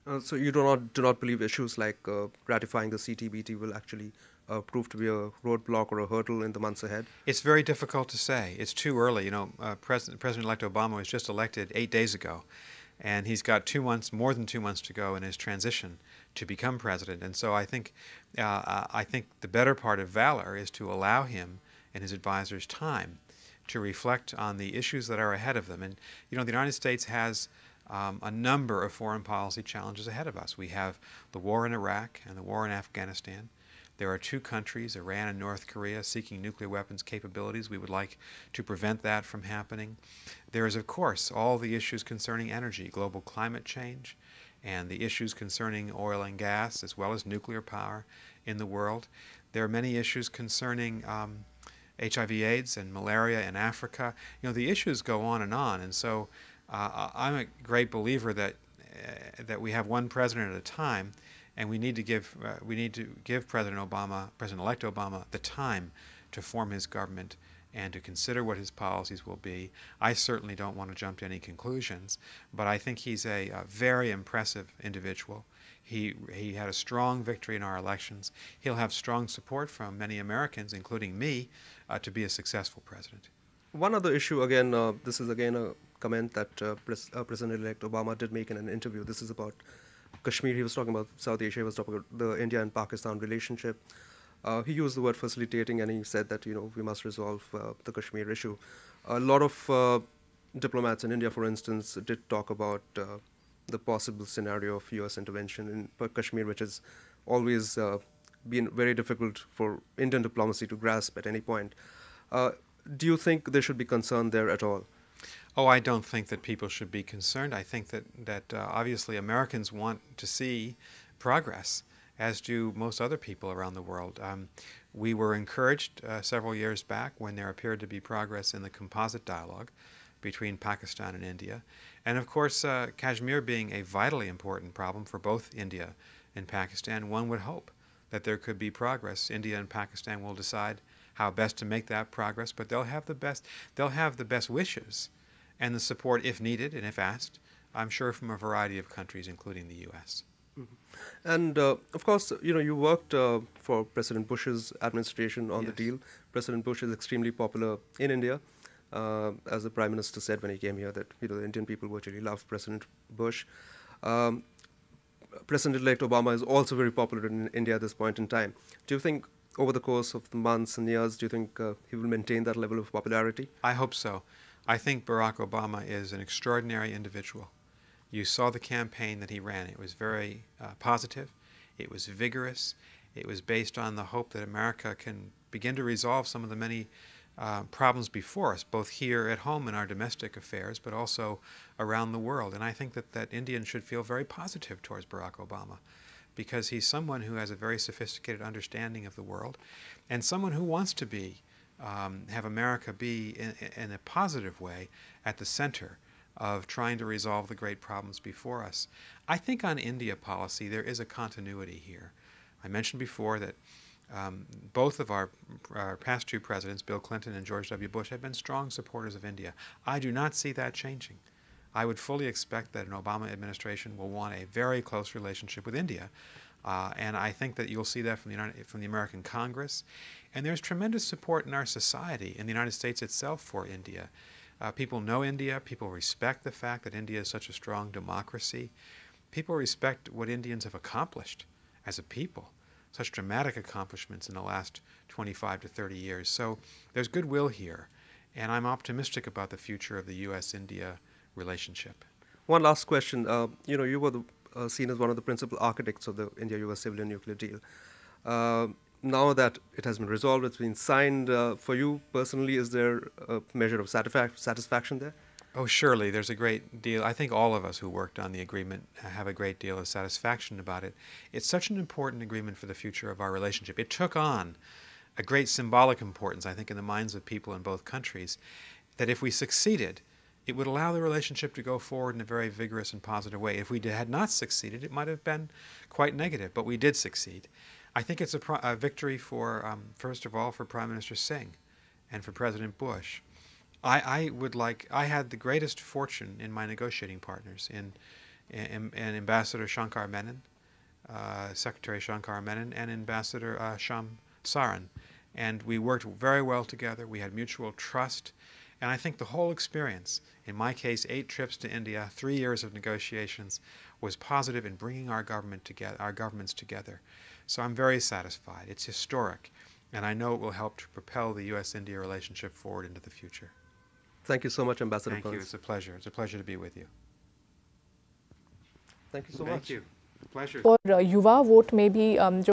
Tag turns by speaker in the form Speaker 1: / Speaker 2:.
Speaker 1: So you do not believe issues like ratifying the CTBT will actually prove to be a roadblock or a hurdle in the months ahead?
Speaker 2: It's very difficult to say. It's too early. President-elect Obama was just elected 8 days ago, and he's got 2 months, more than 2 months to go in his transition to become president. And so I think the better part of valor is to allow him and his advisors time to reflect on the issues that are ahead of them. And the United States has a number of foreign policy challenges ahead of us. We have the war in Iraq and the war in Afghanistan. There are two countries, Iran and North Korea, seeking nuclear weapons capabilities. We would like to prevent that from happening. There is, of course, all the issues concerning energy, global climate change, and the issues concerning oil and gas, as well as nuclear power in the world. There are many issues concerning HIV/AIDS and malaria in Africa. The issues go on, and so I'm a great believer that we have one president at a time, and we need to give President-elect Obama, the time to form his government and to consider what his policies will be. I certainly don't want to jump to any conclusions, but I think he's a very impressive individual. He had a strong victory in our elections. He'll have strong support from many Americans, including me, to be a successful president.
Speaker 1: One other issue, again, this is again a comment that President-elect Obama did make in an interview. This is about Kashmir. He was talking about South Asia. He was talking about the India and Pakistan relationship. He used the word facilitating, and he said that we must resolve the Kashmir issue. A lot of diplomats in India, for instance, did talk about the possible scenario of U.S. intervention in Kashmir, which has always been very difficult for Indian diplomacy to grasp at any point. Do you think there should be concern there at all?
Speaker 2: Oh, I don't think that people should be concerned. I think that obviously Americans want to see progress, as do most other people around the world. We were encouraged several years back when there appeared to be progress in the composite dialogue between Pakistan and India. And of course, Kashmir being a vitally important problem for both India and Pakistan, one would hope that there could be progress. India and Pakistan will decide how best to make that progress, but they'll have the best wishes and the support if needed and if asked, I'm sure, from a variety of countries, including the U.S.
Speaker 1: Mhm. And of course, you worked for President Bush's administration on the
Speaker 2: Yes.
Speaker 1: deal. President Bush is extremely popular in India. As the Prime Minister said when he came here, that the Indian people virtually love President Bush. Um, President-elect Obama is also very popular in India at this point in time. Do you think over the course of the months and years, do you think he will maintain that level of popularity?
Speaker 2: I hope so. I think Barack Obama is an extraordinary individual. You saw the campaign that he ran. It was very positive. It was vigorous. It was based on the hope that America can begin to resolve some of the many problems before us, both here at home in our domestic affairs, but also around the world. And I think that Indians should feel very positive towards Barack Obama, because he's someone who has a very sophisticated understanding of the world, and someone who wants to have America be, in a positive way, at the center of trying to resolve the great problems before us. I think on India policy there is a continuity here. I mentioned before that both of our past two presidents, Bill Clinton and George W. Bush, have been strong supporters of India. I do not see that changing. I would fully expect that an Obama administration will want a very close relationship with India. And I think that you'll see that from the American Congress. And there's tremendous support in our society, in the United States itself, for India. People know India. People respect the fact that India is such a strong democracy. People respect what Indians have accomplished as a people, such dramatic accomplishments in the last 25 to 30 years. So there's goodwill here, and I'm optimistic about the future of the U.S.-India relationship.
Speaker 1: One last question. You were seen as one of the principal architects of the India-US civilian nuclear deal. Now that it has been resolved, it's been signed, for you personally, is there a measure of satisfaction there?
Speaker 2: Oh, surely, there's a great deal. I think all of us who worked on the agreement have a great deal of satisfaction about it. It's such an important agreement for the future of our relationship. It took on a great symbolic importance, I think, in the minds of people in both countries, that if we succeeded, it would allow the relationship to go forward in a very vigorous and positive way. If we had not succeeded, it might have been quite negative, but we did succeed. I think it's a victory for, first of all, for Prime Minister Singh and for President Bush. I had the greatest fortune in my negotiating partners, in and Ambassador Shankar Menon, Secretary Shankar Menon, and Ambassador Sham Saran. And we worked very well together. We had mutual trust. And I think the whole experience, in my case, 8 trips to India, 3 years of negotiations, was positive in bringing our governments together. So I'm very satisfied. It's historic. And I know it will help to propel the U.S.-India relationship forward into the future.
Speaker 1: Thank you so much, Ambassador
Speaker 2: Thank
Speaker 1: Burns.
Speaker 2: you. It's a pleasure. It's a pleasure to be with you.
Speaker 1: Thank you so much.
Speaker 2: Thank you. Pleasure.
Speaker 3: और युवा vote में भी जो